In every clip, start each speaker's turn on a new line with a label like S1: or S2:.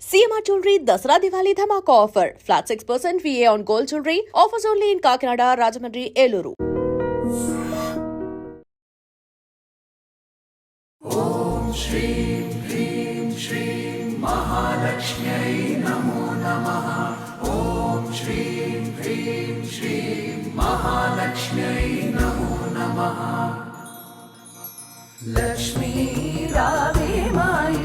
S1: CMR Jewelry Dasra Diwali Dhamaka offer. Flat 6% VA on gold jewelry. Offers only in Kakinada, Rajahmundry, Eluru.
S2: Om Shri Hrim Shri Mahalakshmi Namo Namaha. Om Shri Hrim Shri Mahalakshmi Namo Namaha. Lakshmi Radhe Mai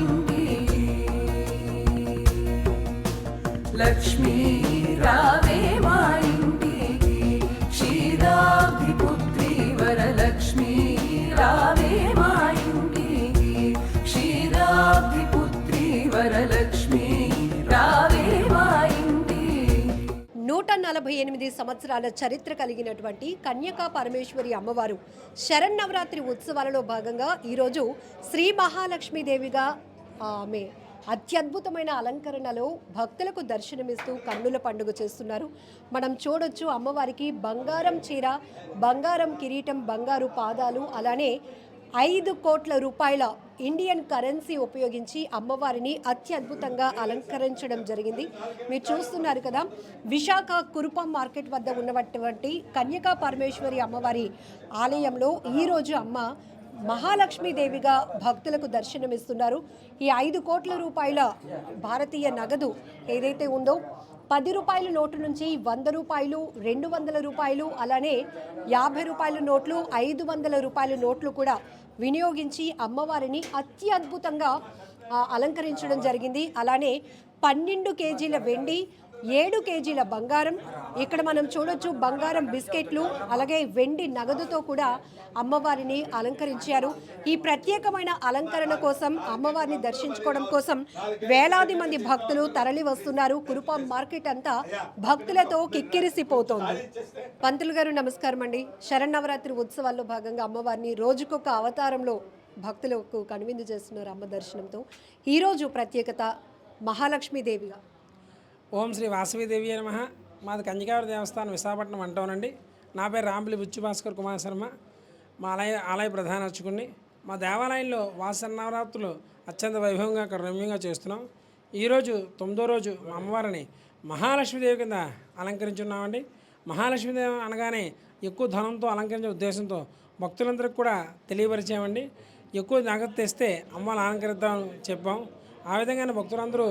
S2: Lakshmi రావే మా ఇంటికి క్షీరాబ్ధిపుత్రి వరలక్ష్మీ రావే మా ఇంటికి క్షీరాబ్ధిపుత్రి వరలక్ష్మీ రావే మా ఇంటికి.
S3: 148 సంవత్సరాల చరిత్ర కలిగినటువంటి కన్యకా పరమేశ్వరి అమ్మవారు శరన్నవరాత్రి ఉత్సవాలలో భాగంగా ఈరోజు శ్రీ మహాలక్ష్మీదేవిగా ఆమె అత్యద్భుతమైన అలంకరణలో భక్తులకు దర్శనమిస్తూ కన్నుల పండుగ చేస్తున్నారు. మనం చూడొచ్చు అమ్మవారికి బంగారం చీర, బంగారం కిరీటం, బంగారు పాదాలు, అలానే 5 కోట్ల రూపాయల ఇండియన్ కరెన్సీ ఉపయోగించి అమ్మవారిని అత్యద్భుతంగా అలంకరించడం జరిగింది. మీరు చూస్తున్నారు కదా, విశాఖ కురుపం మార్కెట్ వద్ద ఉన్నటువంటి కన్యకా పరమేశ్వరి అమ్మవారి ఆలయంలో ఈరోజు అమ్మ మహాలక్ష్మీదేవిగా భక్తులకు దర్శనమిస్తున్నారు. ఈ 5 కోట్ల రూపాయల భారతీయ నగదు ఏదైతే ఉందో 10 రూపాయల నోటు నుంచి 100 రూపాయలు, 200 రూపాయలు, అలానే 50 రూపాయల నోట్లు, 500 రూపాయల నోట్లు కూడా వినియోగించి అమ్మవారిని అత్యద్భుతంగా అలంకరించడం జరిగింది. అలానే 12 కేజీల వెండి, 7 కేజీల బంగారం, ఇక్కడ మనం చూడొచ్చు బంగారం బిస్కెట్లు, అలాగే వెండి నగదుతో కూడా అమ్మవారిని అలంకరించారు. ఈ ప్రత్యేకమైన అలంకరణ కోసం, అమ్మవారిని దర్శించుకోవడం కోసం వేలాది మంది భక్తులు తరలి వస్తున్నారు. కురుపాం మార్కెట్ అంతా భక్తులతో కిక్కిరిసిపోతోంది. పంతులు గారు నమస్కారం అండి. శరన్నవరాత్రి ఉత్సవాల్లో భాగంగా అమ్మవారిని రోజుకొక అవతారంలో భక్తులకు కనువిందు చేస్తున్నారు అమ్మ దర్శనంతో. ఈరోజు ప్రత్యేకత మహాలక్ష్మీదేవిగా.
S4: ఓం శ్రీ వాసవీదేవి నమః. మాది కన్యకావరి దేవస్థానం విశాఖపట్నం అంటానండి. నా పేరు రాంపల్లి బుచ్చి భాస్కర్ కుమార్ శర్మ. మా ఆలయ ప్రధాన అర్చకుడిని. మా దేవాలయంలో వాసన్నవరాత్రులు అత్యంత వైభవంగా అక్కడ రమ్యంగా చేస్తున్నాం. ఈరోజు 9వ రోజు మా అమ్మవారిని మహాలక్ష్మీదేవి కింద అలంకరించున్నామండి. మహాలక్ష్మీదేవి అనగానే ఎక్కువ ధనంతో అలంకరించే ఉద్దేశంతో భక్తులందరికీ కూడా తెలియపరిచామండి. ఎక్కువ నగదు తెస్తే అమ్మని అలంకరిద్దామని చెప్పాం. ఆ విధంగానే భక్తులందరూ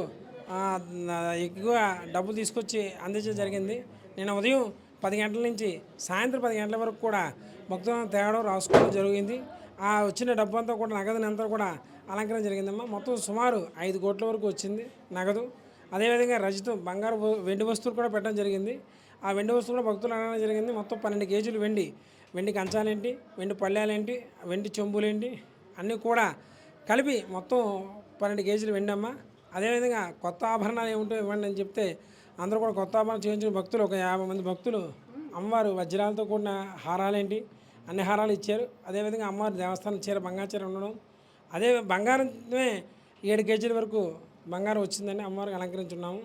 S4: ఎక్కువ డబ్బు తీసుకొచ్చి అందించడం జరిగింది. నేను ఉదయం 10 గంటల నుంచి సాయంత్రం 10 గంటల వరకు కూడా భక్తులను తేవడం రాసుకోవడం జరిగింది. ఆ వచ్చిన డబ్బు అంతా కూడా నగదుని అంతా కూడా అలంకరణ జరిగిందమ్మా. మొత్తం సుమారు 5 కోట్ల వరకు వచ్చింది నగదు. అదేవిధంగా రజతం, బంగారు, వెండి వస్తువులు కూడా పెట్టడం జరిగింది. ఆ వెండి వస్తువులు కూడా భక్తులు అనడం జరిగింది. మొత్తం 12 కేజీలు వెండి కంచాలేంటి, వెండి పళ్ళాలేంటి, వెండి చెంబులేంటి అన్నీ కూడా కలిపి మొత్తం 12 కేజీలు వెండి అమ్మ. అదేవిధంగా కొత్త ఆభరణాలు ఏముంటో ఇవ్వండి అని చెప్తే అందరూ కూడా కొత్త ఆభరణాలు చేయించిన భక్తులు ఒక 50 మంది భక్తులు అమ్మవారు వజ్రాలతో కూడిన హారాలేంటి అన్ని హారాలు ఇచ్చారు. అదేవిధంగా అమ్మవారి దేవస్థానం చీర, బంగారు చీర ఉండడం, అదే బంగారమే 7 కేజీల వరకు బంగారం వచ్చిందని అమ్మవారికి అలంకరించున్నాము.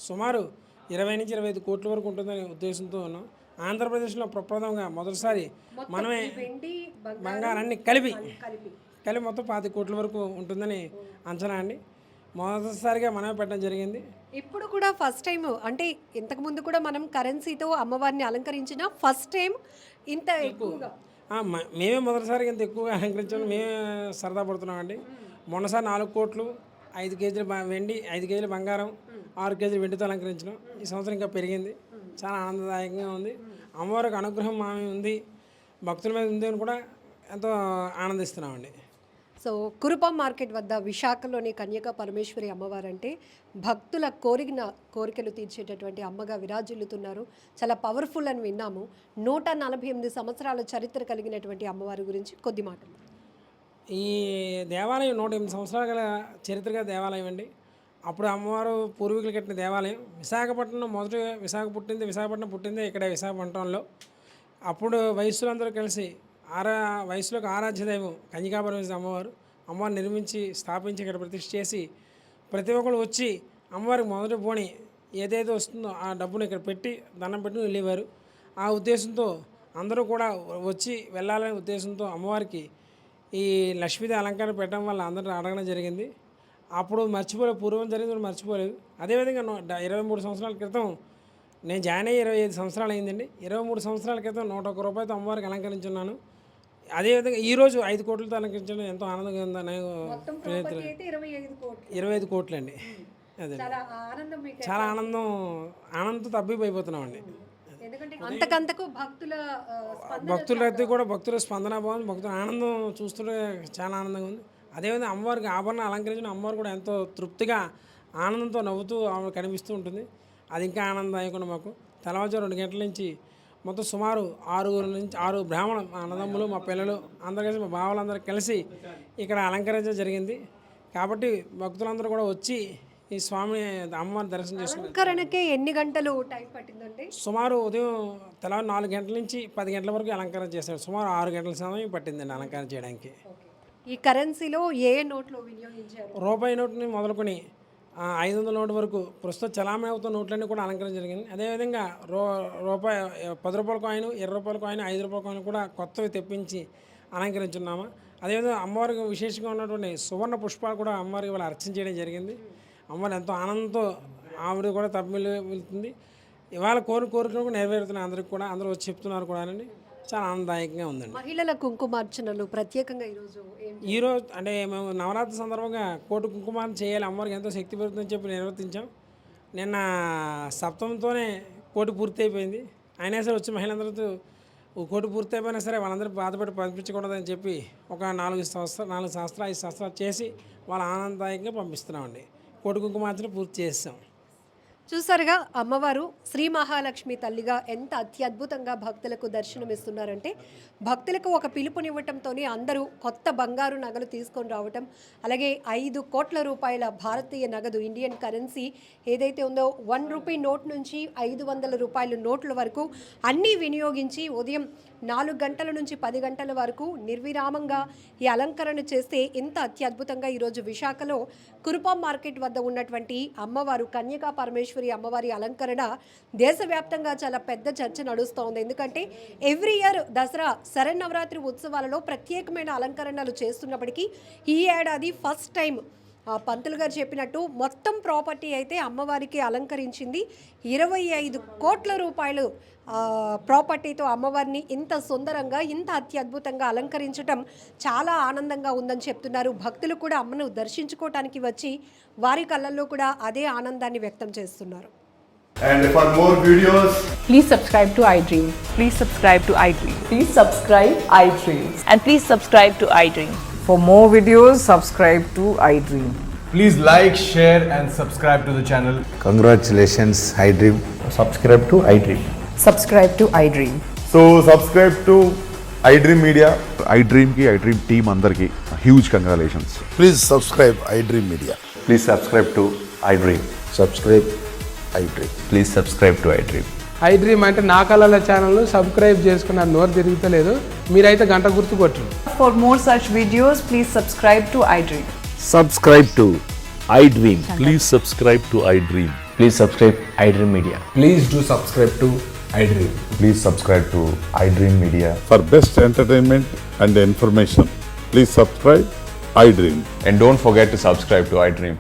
S4: సుమారు 20 నుంచి 25 కోట్ల వరకు ఉంటుందని ఉద్దేశంతో ఉన్నాం. ఆంధ్రప్రదేశ్లో ప్రప్రథమంగా మొదటిసారి మనమే బంగారాన్ని కలిపి మొత్తం 25 కోట్ల వరకు ఉంటుందని అంచనా అండి. మొదటిసారిగా మనమే పెట్టడం జరిగింది.
S3: ఇప్పుడు కూడా ఫస్ట్ టైం, అంటే ఇంతకుముందు కూడా మనం కరెన్సీతో అమ్మవారిని అలంకరించిన ఫస్ట్ టైం ఇంత ఎక్కువగా
S4: మేమే మొదటిసారిగా ఇంత ఎక్కువగా అలంకరించడం మేమే సరదా పడుతున్నామండి. మొన్నసారి 4 కోట్లు, 5 కేజీల వెండి, 5 కేజీల బంగారం, 6 కేజీల వెండితో అలంకరించడం. ఈ సంవత్సరం ఇంకా పెరిగింది. చాలా ఆనందదాయకంగా ఉంది. అమ్మవారికి అనుగ్రహం మా మీద ఉంది, భక్తుల మీద ఉంది అని కూడా ఎంతో ఆనందిస్తున్నామండి.
S3: సో కురుపం మార్కెట్ వద్ద విశాఖలోని కన్యకా పరమేశ్వరి అమ్మవారు అంటే భక్తుల కోరికలు తీర్చేటటువంటి అమ్మగా విరాజిల్లుతున్నారు. చాలా పవర్ఫుల్ అని విన్నాము. 148 సంవత్సరాల చరిత్ర కలిగినటువంటి అమ్మవారి గురించి కొద్ది మాటలు.
S4: ఈ దేవాలయం 108 సంవత్సరాల గల చరిత్ర గల దేవాలయం అండి. అప్పుడు అమ్మవారు పూర్వీకులు కట్టిన దేవాలయం. విశాఖపట్నం మొదటి విశాఖపట్నం పుట్టిందే ఇక్కడ విశాఖపట్నంలో. అప్పుడు వయస్సులందరూ కలిసి వయసులోకి ఆరాధ్య దైవం కన్యకా పరమేశ్వరి అమ్మవారు నిర్మించి స్థాపించి ఇక్కడ ప్రతిష్ఠ చేసి ప్రతి ఒక్కరు వచ్చి అమ్మవారికి మొదటి పోని ఏదైతే వస్తుందో ఆ డబ్బును ఇక్కడ పెట్టి దండం పెట్టి వెళ్ళేవారు. ఆ ఉద్దేశంతో అందరూ కూడా వచ్చి వెళ్ళాలనే ఉద్దేశంతో అమ్మవారికి ఈ లక్ష్మీదేవి అలంకరణ పెట్టడం వల్ల అందరూ అడగడం జరిగింది. అప్పుడు మర్చిపోలేదు, పూర్వం జరిగింది కూడా మర్చిపోలేదు. అదేవిధంగా 23 సంవత్సరాల క్రితం నేను జాయిన్ అయ్యి 25 సంవత్సరాలు అయిందండి. 23 సంవత్సరాల క్రితం 101 రూపాయలతో అమ్మవారికి అలంకరించున్నాను. అదేవిధంగా ఈరోజు 5 కోట్లతో అలంకరించడం ఎంతో ఆనందంగా ఉందని
S3: మొత్తం ప్రాపర్టీ అయితే 25 కోట్లు.
S4: 25 కోట్లండి. అదే
S3: చాలా ఆనందం మీకు.
S4: చాలా ఆనందంతో తబ్బిపోయిపోతున్నామండి.
S3: ఎందుకంటే అంతకంతకు భక్తుల
S4: భక్తుల రద్దీ కూడా, భక్తుల స్పందన బాగుంది, భక్తుల ఆనందం చూస్తుంటే చాలా ఆనందంగా ఉంది. అదేవిధంగా అమ్మవారికి ఆభరణం అలంకరించిన అమ్మవారు కూడా ఎంతో తృప్తిగా ఆనందంతో నవ్వుతూ ఆమె కనిపిస్తూ ఉంటుంది. అది ఇంకా ఆనందదాయకుండా మాకు. తెల్లవారుజాము 2 గంటల నుంచి మొత్తం సుమారు 6 బ్రాహ్మణులు, మా అన్నదమ్ములు, మా పిల్లలు అందరూ కలిసి, మా బావలందరూ కలిసి ఇక్కడ అలంకరించడం జరిగింది. కాబట్టి భక్తులందరూ కూడా వచ్చి ఈ స్వామి అమ్మవారిని దర్శనం చేసుకున్నారు.
S3: అలంకరణకే ఎన్ని గంటలు టైం పట్టిందండి?
S4: సుమారు ఉదయం తెల్లవారు 4 గంటల నుంచి 10 గంటల వరకు అలంకరణ చేశారు. సుమారు 6 గంటల సమయం పట్టిందండి అలంకరణ చేయడానికి.
S3: ఈ కరెన్సీలో ఏ నోట్లు వినియోగించారు?
S4: రూపాయి నోటుని మొదలుకొని 500 నోటు వరకు ప్రస్తుతం చలామణి అవుతున్న నోట్లన్నీ కూడా అలంకరణ జరిగింది. అదేవిధంగా రూపాయి 10 రూపాయల కాయిన్, 20 రూపాయల కాయిన్, 5 రూపాయల కాయిన్ కూడా కొత్తవి తెప్పించి అలంకరించున్నాము. అదేవిధంగా అమ్మవారికి విశేషంగా ఉన్నటువంటి సువర్ణ పుష్పాలు కూడా అమ్మవారికి ఇవాళ అర్చన చేయడం జరిగింది. అమ్మవారు ఎంతో ఆనందంతో ఆవిడ కూడా తప్పిల్లు వెళ్తుంది. ఇవాళ కోరికలు నెరవేరుతున్నాయి అందరికి కూడా, అందరూ వచ్చి చెప్తున్నారు కూడా అండి. చాలా ఆనందదాయకంగా ఉందండి.
S3: మహిళల కుంకుమార్చనలు ప్రత్యేకంగా
S4: ఈరోజు అంటే మేము నవరాత్రి సందర్భంగా కోటి కుంకుమార్చన చేయాలి, అమ్మవారికి ఎంతో శక్తి పెరుగుతుందని చెప్పి నిర్వర్తించాం. నిన్న సప్తమంతోనే కోటి పూర్తి అయిపోయింది. అయినా సరే వచ్చి మహిళలందరితో కోటి పూర్తి అయిపోయినా సరే వాళ్ళందరూ బాధపడి పంపించకూడదని చెప్పి ఒక 4 సంవత్సరాలు 5 సంవత్సరాలు చేసి వాళ్ళ ఆనందదాయకంగా పంపిస్తున్నామండి. కోటి కుంకుమార్చన పూర్తి చేస్తాం.
S3: చూసారుగా అమ్మవారు శ్రీ మహాలక్ష్మి తల్లిగా ఎంత అత్యద్భుతంగా భక్తులకు దర్శనమిస్తున్నారంటే, భక్తులకు ఒక పిలుపునివ్వటంతోనే అందరూ కొత్త బంగారు నగలు తీసుకొని రావటం, అలాగే 5 కోట్ల రూపాయల భారతీయ నగదు ఇండియన్ కరెన్సీ ఏదైతే ఉందో 1 రూపీ నోట్ నుంచి 500 రూపాయల నోట్ల వరకు అన్నీ వినియోగించి ఉదయం 4 గంటల నుంచి 10 గంటల వరకు నిర్విరామంగా ఈ అలంకరణ చేస్తే ఎంత అత్యద్భుతంగా ఈరోజు విశాఖలో కురుపాం మార్కెట్ వద్ద ఉన్నటువంటి అమ్మవారు కన్యకా పరమేశ్వరి అమ్మవారి అలంకరణ దేశవ్యాప్తంగా చాలా పెద్ద చర్చ నడుస్తోంది. ఎందుకంటే ఎవ్రీ ఇయర్ దసరా శరన్నవరాత్రి ఉత్సవాలలో ప్రత్యేకమైన అలంకరణలు చేస్తున్నప్పటికీ ఈ ఏడాది ఫస్ట్ టైం పంతులు గారు చెప్పినట్టు మొత్తం ప్రాపర్టీ అయితే అమ్మవారికి అలంకరించింది. 25 కోట్ల రూపాయలు ప్రాపర్టీతో అమ్మవారిని ఇంత సుందరంగా, ఇంత అత్యద్భుతంగా అలంకరించడం చాలా ఆనందంగా ఉందని చెప్తున్నారు. భక్తులు కూడా అమ్మను దర్శించుకోవటానికి వచ్చి వారి కళ్ళల్లో కూడా అదే ఆనందాన్ని వ్యక్తం చేస్తున్నారు.
S5: And for more videos,
S6: Please subscribe to iDream.
S7: Please subscribe to iDream.
S6: Please subscribe iDream.
S7: And please subscribe to iDream.
S6: For more videos, subscribe to iDream.
S5: please like, share and subscribe to the channel.
S8: Congratulations, iDream.
S9: Subscribe to iDream.
S6: Subscribe to iDream.
S5: So subscribe to iDream Media.
S10: iDream team అందరికి huge congratulations.
S8: Please subscribe iDream Media.
S9: Please subscribe to iDream.
S8: Subscribe iDream.
S9: Please subscribe to iDream.
S11: iDream అంటే నా కళల channel subscribe చేసుకున్న నోరు తిరుగుతలేదు, మీరైతే గంట గుర్తు కొట్టండి.
S7: For more such videos, please subscribe to iDream.
S12: Subscribe to iDream. Please subscribe to iDream.
S9: Please subscribe iDream Media.
S5: Please do subscribe to iDream.
S9: Please subscribe to iDream Media.
S10: For best entertainment and information, please subscribe iDream.
S9: And don't forget to subscribe to iDream.